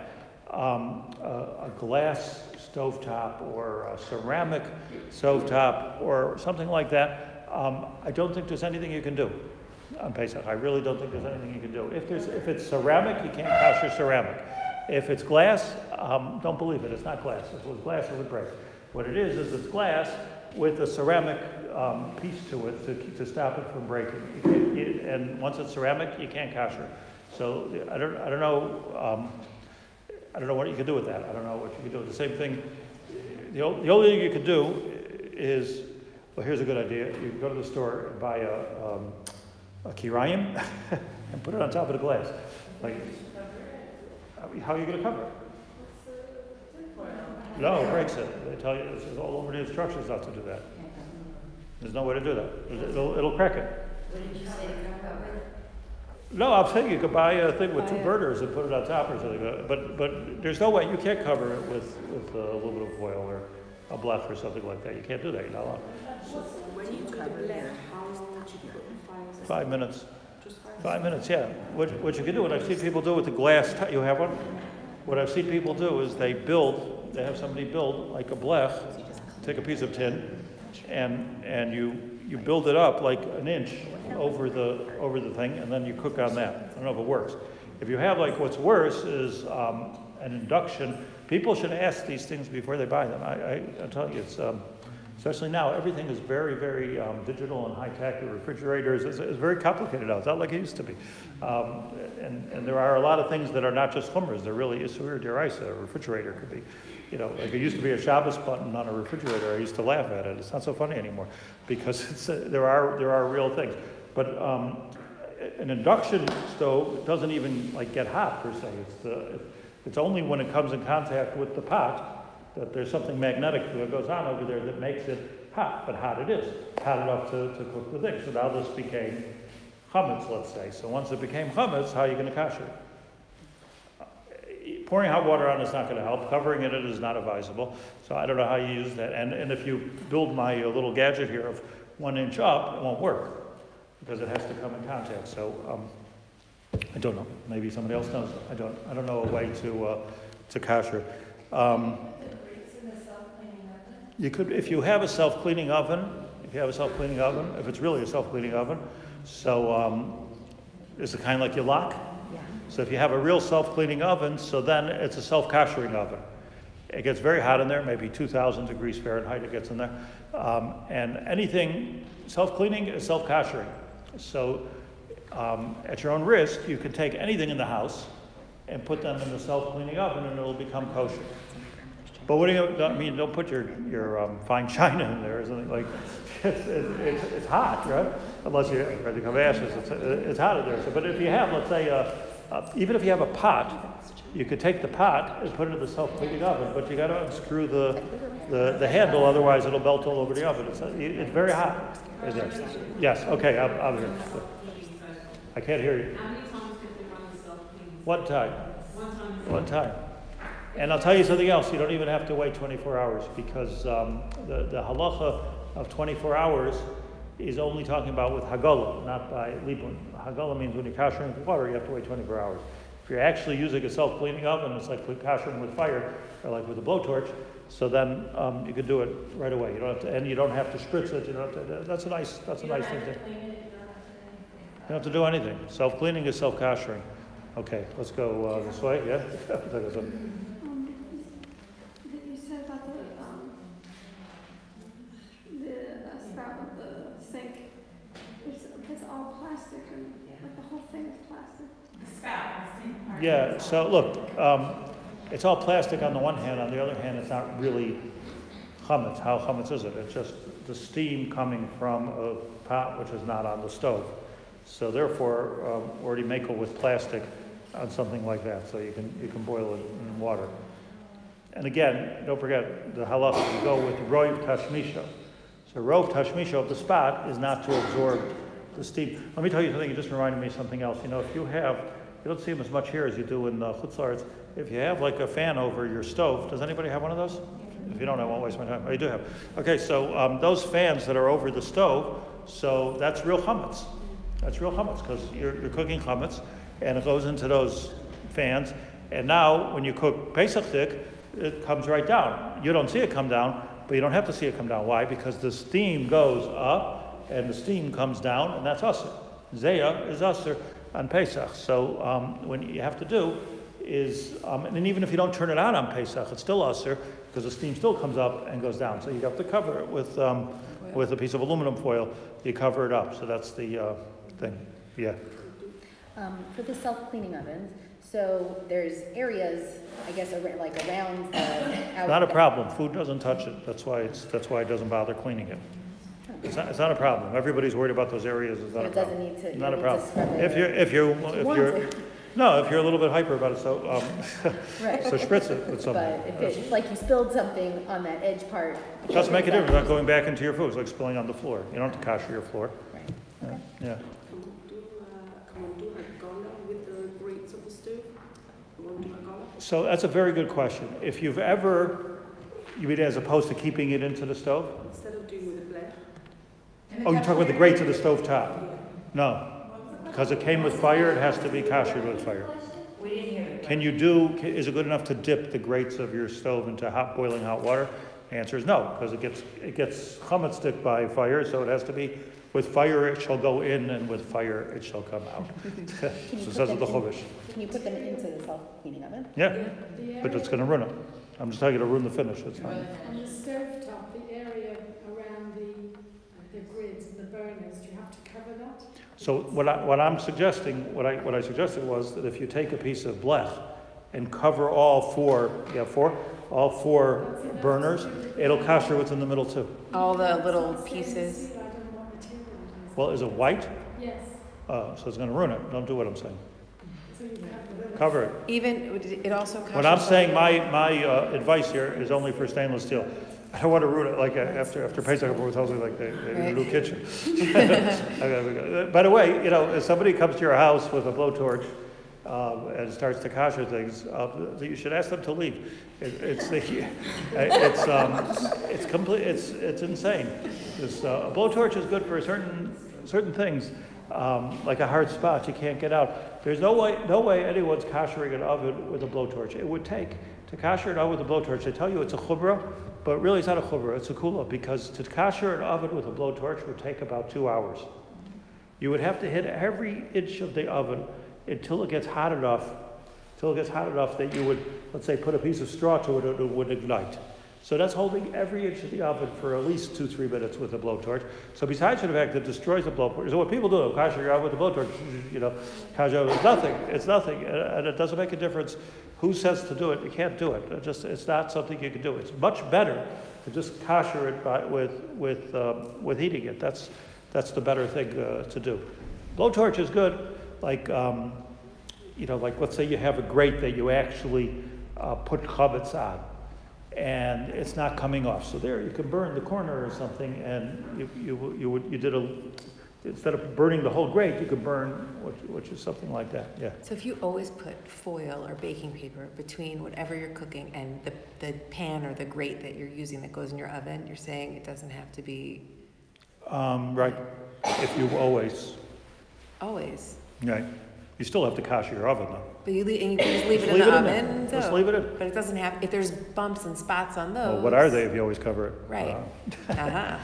a glass stovetop or a ceramic stovetop or something like that, I don't think there's anything you can do on Pesach. I really don't think there's anything you can do. If it's ceramic, you can't kosher ceramic. If it's glass, don't believe it. It's not glass. If it was glass, it would break. What it is it's glass with a ceramic piece to it to stop it from breaking. And once it's ceramic, you can't kosher. So I don't know. I don't know what you could do with that. I don't know what you could do. The same thing. The only thing you could do is, well, here's a good idea. You can go to the store and buy a kirayim and put it on top of the glass. Like, how are you going to cover it? No, it breaks it. They tell you it's all over the instructions not to do that. There's no way to do that. It'll crack it. What did you say to cover it with? No, I'm saying you could buy a thing with two burners and put it on top or something. But there's no way. You can't cover it with a little bit of foil or a blech or something like that. You can't do that. You're not allowed. When you cover it, how long should you put in fire? 5 minutes. Just 5 minutes, yeah. What you can do, what I've seen people do with the glass, you have one? What I've seen people do is they have somebody build like a blech, take a piece of tin, and you build it up like an inch over the thing, and then you cook on that. I don't know if it works. If you have like what's worse is an induction. People should ask these things before they buy them. I tell you, it's especially now, everything is very, very digital and high-tech. The refrigerators is very complicated now. It's not like it used to be. And there are a lot of things that are not just chumras. They're really isur deraisa. A refrigerator could be, like it used to be a Shabbos button on a refrigerator. I used to laugh at it. It's not so funny anymore because there are real things. But an induction stove doesn't even like get hot per se. It's only when it comes in contact with the pot that there's something magnetic that goes on over there that makes it hot, but hot it is. Hot enough to cook the thing. So now this became chametz, let's say. So once it became chametz, how are you going to kosher it? Pouring hot water on is not going to help. Covering it is not advisable. So I don't know how you use that. And if you build my little gadget here of 1 inch up, it won't work because it has to come in contact. So I don't know. Maybe somebody else knows. I don't know a way to kosher. You could, if you have a self-cleaning oven, if it's really a self-cleaning oven, so is it kind of like your lock? Yeah. So if you have a real self-cleaning oven, so then it's a self-koshering oven. It gets very hot in there, maybe 2,000 degrees Fahrenheit it gets in there. And anything self-cleaning is self-koshering. So at your own risk, you can take anything in the house and put them in the self-cleaning oven and it'll become kosher. But what do you don't put your fine china in there or something like it's hot, right? Unless you're ready to become ashes, it's hot in there. So, but if you have, let's say, even if you have a pot, you could take the pot and put it in the self-cleaning oven, but you got to unscrew the handle, otherwise it'll melt all over the oven. It's very hot. Is there? Yes. Okay. I'm here. I can't hear you. How many times did they run the self-cleaning? One time. One time. And I'll tell you something else. You don't even have to wait 24 hours because the halacha of 24 hours is only talking about with hagala, not by libun. Hagala means when you're koshering with water, you have to wait 24 hours. If you're actually using a self-cleaning oven, it's like koshering with fire or like with a blowtorch. So then you can do it right away. You don't have to spritz it. You don't have to. That's a nice thing. You don't have to do anything. Self-cleaning is self-koshering. Okay, let's go this way. Yeah. You said about the spout of the sink. It's all plastic, and like the whole thing is plastic. The spout, the same part. Yeah. So look, it's all plastic on the one hand. On the other hand, it's not really chametz. How chametz is it? It's just the steam coming from a pot which is not on the stove. So therefore, already makel with plastic on something like that. So you can boil it in water. And again, don't forget the halacha. You go with rov tashmisha. So rov tashmisha of the spot is not to absorb the steam. Let me tell you something. You just reminded me of something else. If you don't see them as much here as you do in chutz la'aretz. If you have like a fan over your stove, does anybody have one of those? If you don't, I won't waste my time. Oh, you do have. Okay, so those fans that are over the stove, so that's real chametz. That's real chametz because you're cooking chametz, and it goes into those fans. And now, when you cook Pesach dik, it comes right down. You don't see it come down, but you don't have to see it come down. Why? Because the steam goes up and the steam comes down, and that's usher. Zeya is usher on Pesach. So what you have to do is, and even if you don't turn it on Pesach, it's still usher because the steam still comes up and goes down. So you have to cover it with a piece of aluminum foil. You cover it up. So that's the thing. Yeah. For the self-cleaning ovens, so there's areas, I guess, around the Not a problem. Food doesn't touch it. That's why it doesn't bother cleaning it. It's not a problem. Everybody's worried about those areas. It's not a problem. It doesn't need to. Not a problem. Scrub it If you're a little bit hyper about it, so right. so spritz it with something. But if it's like you spilled something on that edge part, It doesn't make a difference. Not going back into your food. It's like spilling on the floor. You don't have to kosher your floor. right? Yeah. Okay. Yeah. Can one do hagala with the grates of the stove? Can one do hagala? So that's a very good question. If you've ever, you mean as opposed to keeping it into the stove? Instead of doing with the blech? Oh, you're talking about the grates of the stove top? No. Because it came with fire, it has to be kashered with fire. We didn't hear it. Can you is it good enough to dip the grates of your stove into boiling hot water? The answer is no, because it gets chametz stick by fire, so it has to be with fire it shall go in, and with fire it shall come out. So it says with the chumash. Can you put them into the self-cleaning oven? Yeah, but it's going to ruin it. I'm just telling you to ruin the finish. It's fine. On the stove top, the area around the grids and the burners, do you have to cover that? So what I suggested was that if you take a piece of blech and cover all four burners, it'll kasher what's in the middle too. All the little pieces. I don't know what material it is. Well, is it white? Yes, So it's going to ruin it. Don't do what I'm saying. so you have the Cover it. Even, it also What I'm saying, my advice here is only for stainless steel. I don't want to ruin it like after Pesach, everyone tells me like they need a new kitchen. By the way, if somebody comes to your house with a blowtorch and starts to kosher things, you should ask them to leave. It's complete. It's insane. A blowtorch is good for certain things, like a hard spot you can't get out. There's no way anyone's koshering an oven with a blowtorch. It would take to kosher an oven with a blowtorch. They tell you it's a chubra, but really it's not a chubra. It's a kula, because to kosher an oven with a blowtorch would take about 2 hours. You would have to hit every inch of the oven until it gets hot enough that you would, let's say, put a piece of straw to it, it would ignite. So that's holding every inch of the oven for at least 2-3 minutes with a blowtorch. So besides the fact that it destroys the blowtorch, so what people do, kosher your oven with a blowtorch, kosher, it's nothing, and it doesn't make a difference who says to do it. You can't do it. It's not something you can do. It's much better to just kosher it with heating it. That's the better thing to do. Blowtorch is good, like let's say you have a grate that you actually put chametz on, and it's not coming off. So there, you can burn the corner or something, and you did instead of burning the whole grate, you could burn which is something like that. Yeah. So if you always put foil or baking paper between whatever you're cooking and the pan or the grate that you're using that goes in your oven, you're saying it doesn't have to be Right. If you always. Right. You still have to kosher your oven though. But you can just leave it in the oven. Just leave it in. But it doesn't have, if there's bumps and spots on those. Well, what are they if you always cover it? Right. Uh-huh.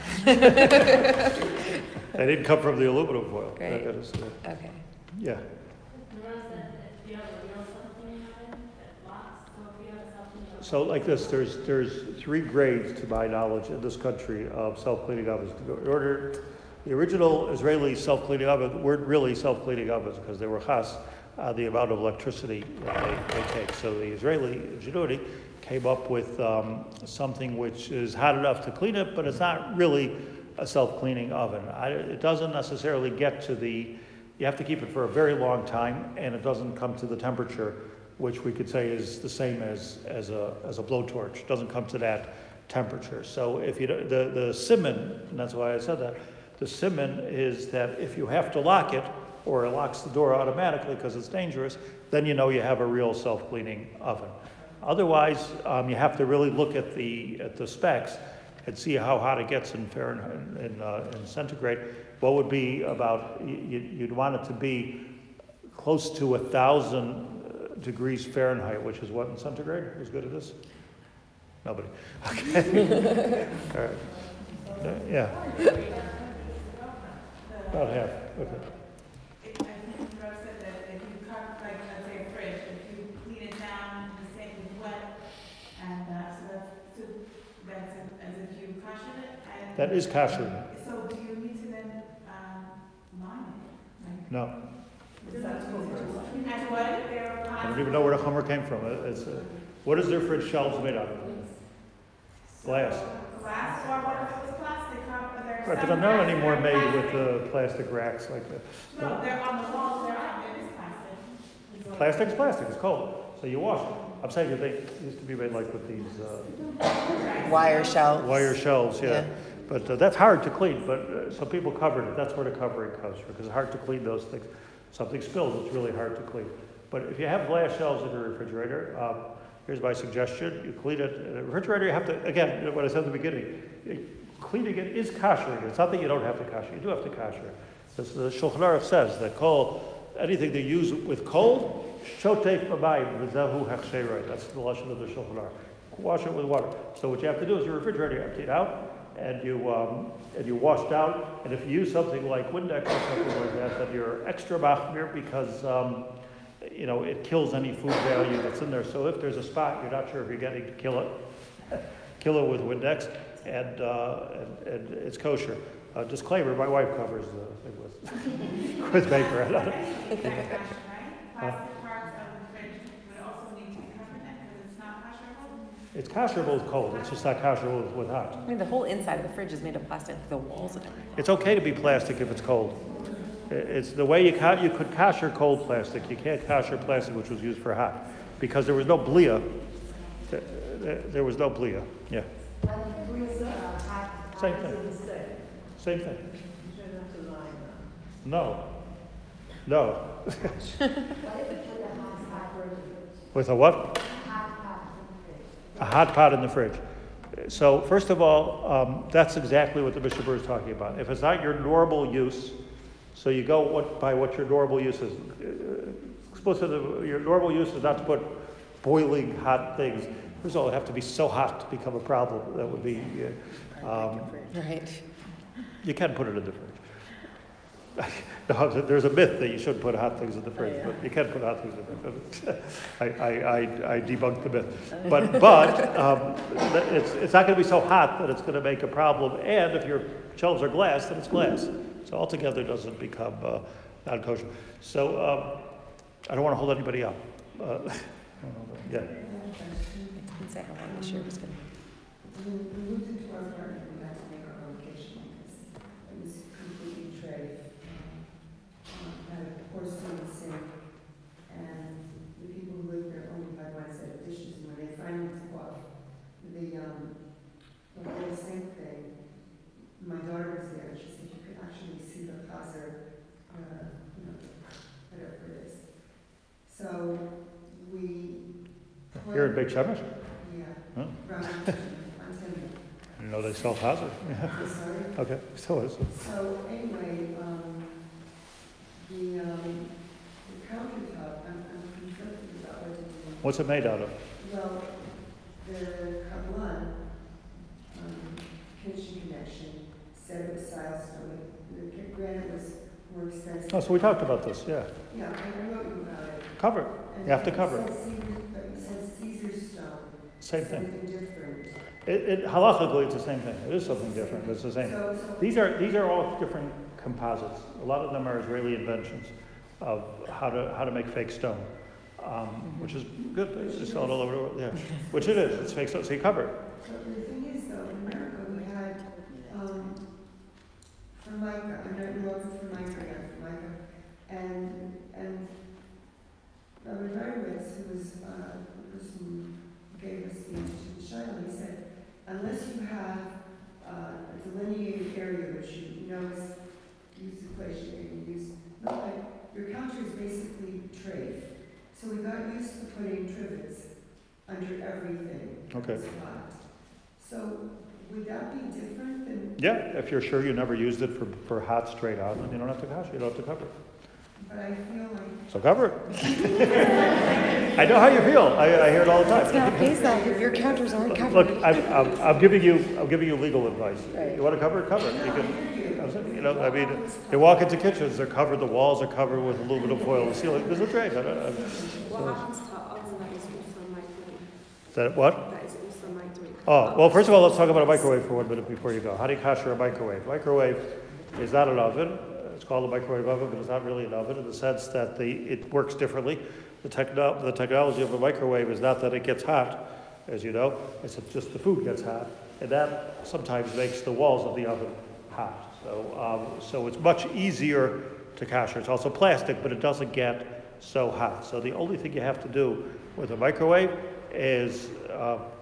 They didn't come from the aluminum foil. Right. That is, Okay. yeah. So like this, there's 3 grades to my knowledge in this country of self-cleaning ovens. The original Israeli self-cleaning oven weren't really self-cleaning ovens because they were chas the amount of electricity that they take. So the Israeli ingenuity came up with something which is hot enough to clean it, but it's not really a self-cleaning oven. It doesn't necessarily get to you have to keep it for a very long time, and it doesn't come to the temperature which we could say is the same as a blowtorch. It doesn't come to that temperature. So if the simon, and that's why I said that, the simon is that if you have to lock it, or it locks the door automatically because it's dangerous, then you know you have a real self-cleaning oven. Otherwise, you have to really look at the specs and see how hot it gets in Fahrenheit in centigrade. What would be about? You'd want it to be close to 1,000 degrees Fahrenheit, which is what in centigrade? As good as this? Nobody. Okay. All right. Yeah. About half. Okay. I think Rob said that if you cut, like, let's say a fridge, if you clean it down, the sink is wet, and so that's as if you kashered it. And That is kasher. so do you need to then line it? Like, No. is that and what if they're I don't even know where the Hummer came from. It's, what is their fridge shelves made out of? Glass. glass, or what if it was plastic? Right, but I'm not anymore made with plastic racks like that. No, they're on the walls, they're not, it is plastic. Plastic's plastic, it's cold, so you wash it. I'm saying that they used to be made like with these Wire shelves. wire shelves, yeah. Yeah. But that's hard to clean, but some people covered it. That's where the covering comes from, because it's hard to clean those things. Something spills, it's really hard to clean. But if you have glass shelves in your refrigerator, here's my suggestion. You clean it in a refrigerator, you have to, again, what I said at the beginning, cleaning it is kosher. It's not that you don't have to kosher, you do have to kosher. As the Shulchan Aruch says, that anything they use with cold, shotef b'mayim v'zehu hechsheroi. That's the lashon of the Shulchan Aruch. Wash it with water. So what you have to do is your refrigerator, you empty it out, and you wash down. And if you use something like Windex or something like that, then you're extra machmir because it kills any food value that's in there. So if there's a spot you're not sure if you're getting to kill it with Windex, and it's kosher. Disclaimer: my wife covers the thing with paper. Plastic parts of the fridge would also need to be covered then, because it's not kasherable? It's kosher with cold. It's just not kosher with hot. I mean, the whole inside of the fridge is made of plastic, the walls and everything. It's okay to be plastic if it's cold. It's the way you could kosher cold plastic. You can't kosher plastic which was used for hot, because there was no blia. There was no blia. Yeah. Same thing. Same thing. No. With a what? A hot pot in the fridge. So first of all, that's exactly what the Bishop is talking about. If it's not your normal use, so you go by what your normal use is. Explicitly, your normal use is not to put boiling hot things. First of all, it would have to be so hot to become a problem. That would be, Right. you can put it in the fridge. No, there's a myth that you shouldn't put hot things in the fridge, but you can put hot things in the fridge. I debunked the myth. But it's not going to be so hot that it's going to make a problem. And if your shelves are glass, then it's glass. So altogether, it doesn't become non-kosher. So I don't want to hold anybody up. Yeah. I didn't say how long this year was going to be. When we moved into our apartment, we had to make our own kitchen because it was completely tray. Had a porcelain sink, and the people who lived there only had one set of dishes. And when they finally took off the whole sink thing, my daughter was there, and she said you could actually see the Kashered, whatever it is. So we. Here in Beit Shemesh? Yeah. Huh? Ramat Bet Shemesh. I didn't know they sell Hazard. Sorry. Okay, still is. So anyway, the countertop, I'm conflicted about what to do. What's it made out of? Well, the Kollel kitchen connection said it was silestone. The granite was more expensive. Oh, so we talked about this, yeah. Yeah, I wrote you about it. Cover it. You have to cover it. It says Caesar stone. Same thing. Something different. Halachically, it's the same thing. It is something different, but it's the same. So These are all different composites. A lot of them are Israeli inventions of how to make fake stone, which is good. They sell it all over the world. Yeah, which it is. It's fake stone. So you cover it. So the thing is, though, in America we had Formica. I'm not looking for Formica, and Rabbi Berel Wein, who was the person who gave us the Institute of Shiloh, he said, unless you have a delineated area which you know is used equation, your counter is basically trade. So we got used to putting trivets under everything. Okay. So would that be different than? Yeah, if you're sure you never used it for hot straight out, then you don't have to cover it. You don't have to cover it. but I feel like So cover it. I know how you feel. I hear it all the time. It's not Pesach if your counters aren't covered. Look, I'm giving you legal advice. Right. You want to cover it, cover it. You can, I mean, they walk into kitchens, they're covered, the walls are covered with aluminum foil, the ceiling, there's a drain. What happens to our oven that is also microwave? Is that what? That is also microwave. Oh, well, first of all, let's talk about a microwave for 1 minute before you go. How do you kasher a microwave? Microwave is not an oven. It's called a microwave oven, but it's not really an oven in the sense that it works differently. The technology of a microwave is not that it gets hot, as you know, it's that just the food gets hot. And that sometimes makes the walls of the oven hot. So it's much easier to kasher. It's also plastic, but it doesn't get so hot. So the only thing you have to do with a microwave is,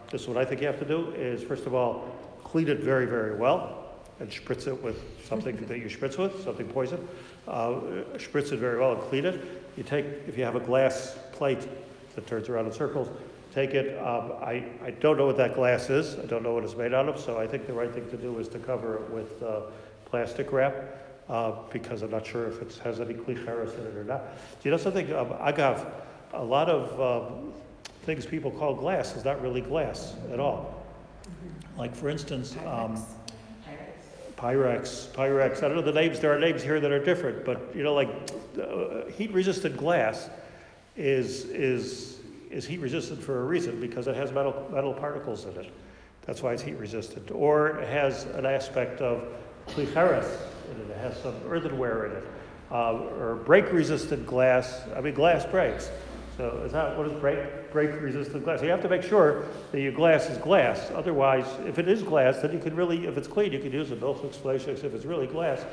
this is what I think you have to do, is first of all, clean it very, very well and spritz it with something that you spritz with, something poison. Spritz it very well and clean it. You take, if you have a glass plate that turns around in circles, take it. I don't know what that glass is. I don't know what it's made out of, so I think the right thing to do is to cover it with plastic wrap, because I'm not sure if it has any klicheres in it or not. Do you know something? Agav, a lot of things people call glass is not really glass at all. Like, for instance, Pyrex. I don't know the names. There are names here that are different, but like heat-resistant glass is heat-resistant for a reason, because it has metal particles in it. That's why it's heat-resistant. Or it has an aspect of klicheres in it. It has some earthenware in it. Or break-resistant glass. I mean, glass breaks. So is that what is break-resistant glass? So you have to make sure that your glass is glass. Otherwise, if it is glass, then you can really, if it's clean, you can use it. Milchuk Splashik, if it's really glass,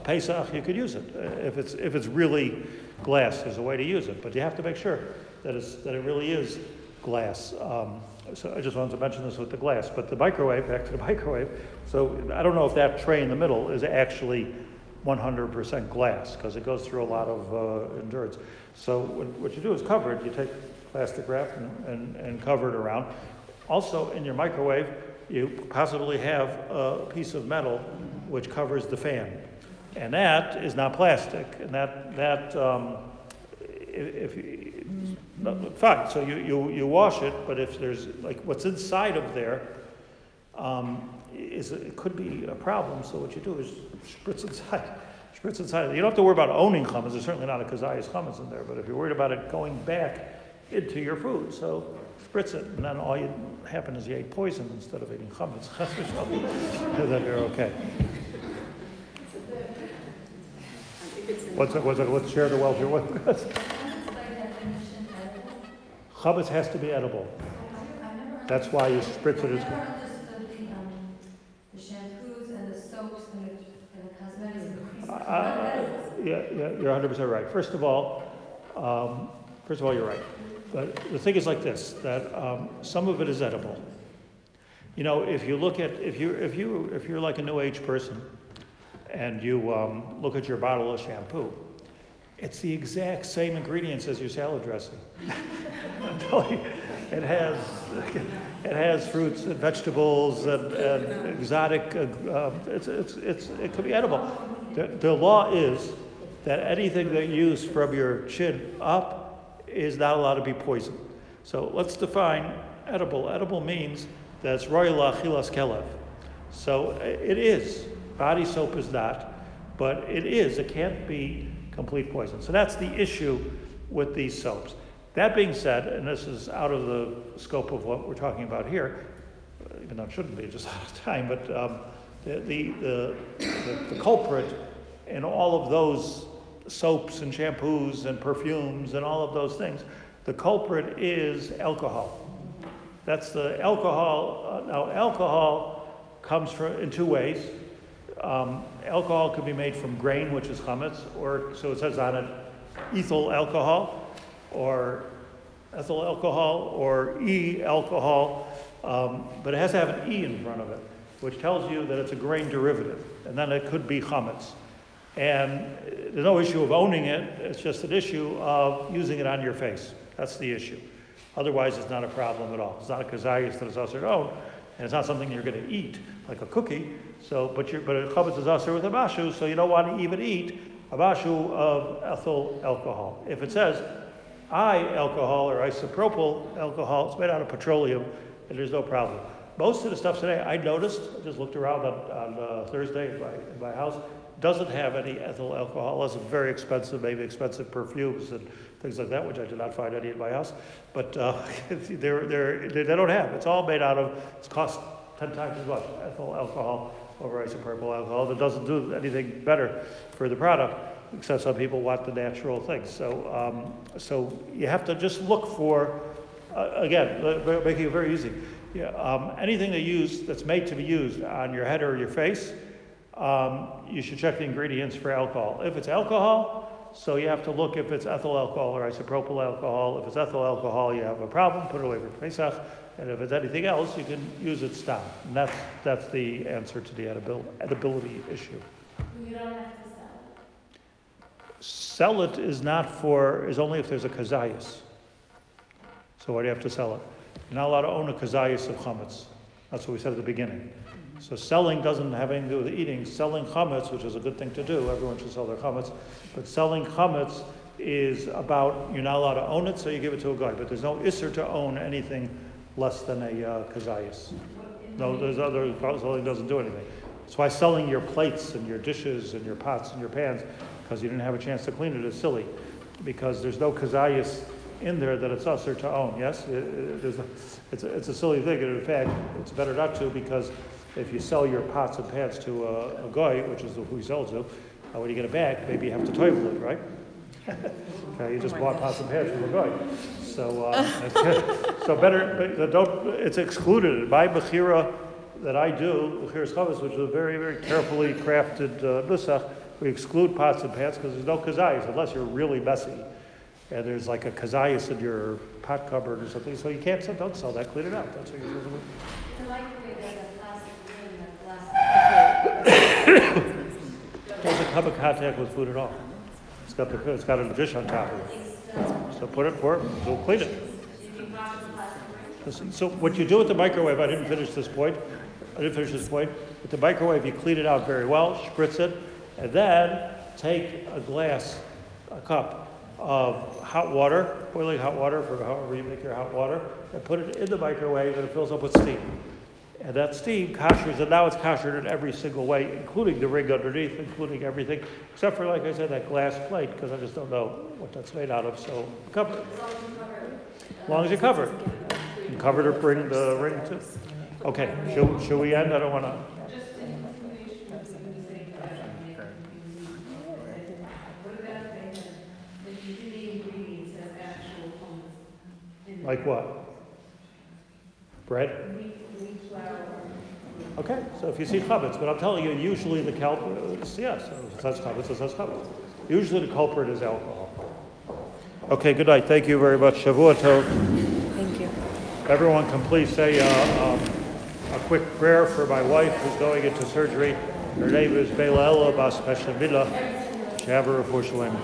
Pesach, you could use it. If it's really glass, there's a way to use it. But you have to make sure that it really is glass. So I just wanted to mention this with the glass. But the microwave, back to the microwave. So I don't know if that tray in the middle is actually 100% glass, because it goes through a lot of endurance. So what you do is cover it. You take plastic wrap and cover it around. Also, in your microwave, you possibly have a piece of metal which covers the fan. And that is not plastic. And fine, so you wash it, but if there's, like, what's inside of there, it could be a problem. So what you do is spritz inside. You don't have to worry about owning chametz. There's certainly not a kazayas chametz in there, but if you're worried about it going back into your food, so spritz it, and then all you happen is you ate poison instead of eating chametz. And then you're okay. Let's share the wealth here. Chametz has to be edible. That's why you spritz it. You're 100% right. First of all, you're right. But the thing is like this: that some of it is edible. If you look at if you're like a new age person, and you look at your bottle of shampoo, it's the exact same ingredients as your salad dressing. I'm telling you, it has fruits and vegetables and exotic. It could be edible. The law is that anything that you use from your chin up is not allowed to be poisoned. So let's define edible. Edible means that it's royal achilas kelev. So it is. Body soap is not, but it is. It can't be complete poison. So that's the issue with these soaps. That being said, and this is out of the scope of what we're talking about here, even though it shouldn't be, just out of time, but the culprit in all of those soaps and shampoos and perfumes and all of those things, the culprit is alcohol. That's the alcohol. Now, alcohol comes in two ways. Alcohol could be made from grain, which is chametz, or so it says on it, ethyl alcohol, or ethyl alcohol, or e-alcohol, but it has to have an E in front of it, which tells you that it's a grain derivative, and then it could be chametz. And there's no issue of owning it, it's just an issue of using it on your face. That's the issue. Otherwise, it's not a problem at all. It's not a kazayas that is also owned, and it's not something you're going to eat, like a cookie. So, but a chametz is also with a mashu, so you don't want to even eat Abashu of ethyl alcohol. If it says alcohol or isopropyl alcohol, it's made out of petroleum, and there's no problem. Most of the stuff today, I noticed, I just looked around on Thursday in my house, doesn't have any ethyl alcohol, unless it's very expensive, maybe expensive perfumes and things like that, which I did not find any in my house. But they don't have. It's all made out of, it's cost 10 times as much, ethyl alcohol over isopropyl alcohol. That doesn't do anything better for the product, except some people want the natural things. So you have to just look for, again, making it very easy. Yeah, anything that's made to be used on your head or your face, you should check the ingredients for alcohol. If it's alcohol, so you have to look if it's ethyl alcohol or isopropyl alcohol. If it's ethyl alcohol, you have a problem, put it away for Pesach. And if it's anything else, you can use it stop. And that's the answer to the edibility issue. You don't have to Sell it is only if there's a kazayas. So why do you have to sell it? You're not allowed to own a kazayas of chametz. That's what we said at the beginning. So selling doesn't have anything to do with eating. Selling chametz, which is a good thing to do, everyone should sell their chametz, but selling chametz is about, you're not allowed to own it, so you give it to a guy. But there's no isser to own anything less than a kazayas. No, there's other, selling doesn't do anything. That's why selling your plates and your dishes and your pots and your pans, because you didn't have a chance to clean it, is silly. Because there's no kazayas in there that it's usher to own, yes? It's a silly thing, and in fact, it's better not to, because if you sell your pots and pans to a goy, which is who you sell to, when you get it back, maybe you have to toivel it, right? Okay, you just bought pots and pans from a goy. So better, it's excluded. In my bechira that I do, bechiras chametz, which is a very, very carefully crafted nusach, we exclude pots and pans because there's no kazayas, unless you're really messy. And there's like a kazayas in your pot cupboard or something, so you don't sell that, clean it out. That's what you're supposed to do. The microwave has a plastic lid and a glass. Doesn't come in contact with food at all. It's got a dish on top of it. So put it for it, we'll clean it. Listen, so what you do with the microwave, I didn't finish this point. With the microwave, you clean it out very well, spritz it, and then take a cup of hot water, boiling hot water, for however you make your hot water, and put it in the microwave, and it fills up with steam. And that steam koshers, and now it's koshered in every single way, including the ring underneath, including everything, except for, like I said, that glass plate, because I just don't know what that's made out of, so cover it. As long as you cover it. You cover it or bring the ring too. Okay, should we end? I don't want to. Like what? Bread? Okay, so if you see chametz, but I'm telling you, usually the culprit, yes, if that's chametz, that's chametz. Usually the culprit is alcohol. Okay, good night. Thank you very much. Shavua tov. Thank you. Everyone can please say a quick prayer for my wife who's going into surgery. Her name is Beila Ella Bas Peshamila. She have her refuah shalema.